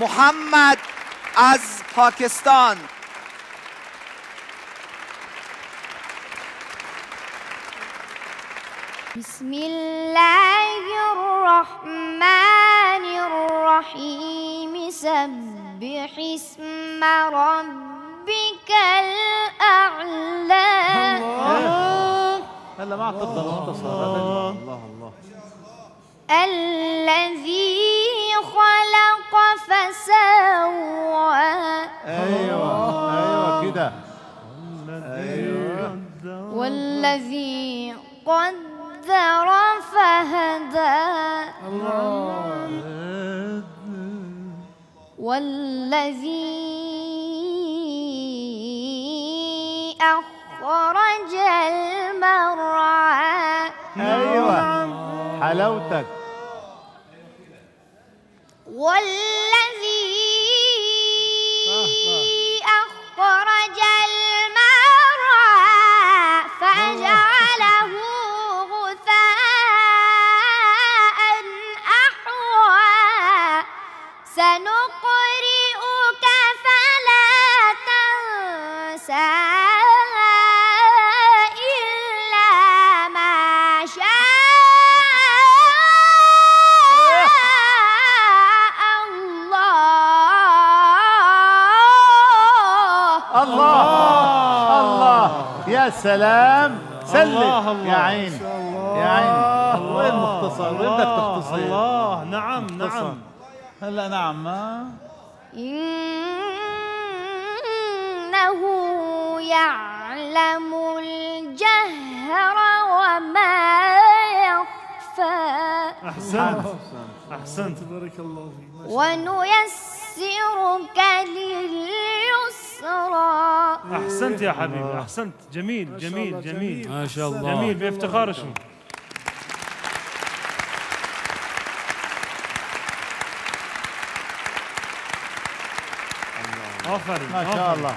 محمد از پاکستان. بسم الله الرحمن الرحيم سبح اسم ربك الأعلى. هلا ما اعتقد مختصر. الله الله. الذي خلق فسوى. ايوه كده. ايوه. والذي قدر فهدى. والذي أخرج المرعى. ايوه حلاوتك. والذي أخرج المرعى فجعله غثاء أحوى. سنقرئك فلا تنسى إلا ما شاء الله. الله يا سلام. سلم الله يا عيني يا عيني. وين مختصر؟ وين بدك تختصر؟ الله نعم مختصر. نعم. هلا نعم. ما إنه يعلم الجهر وما يخفى. أحسنت بارك الله فيك. ونيسرك لليسرى. أحسنت يا حبيبي أحسنت. جميل جميل جميل ما شاء الله. جميل بافتخار اسمه. آفرين ما شاء الله.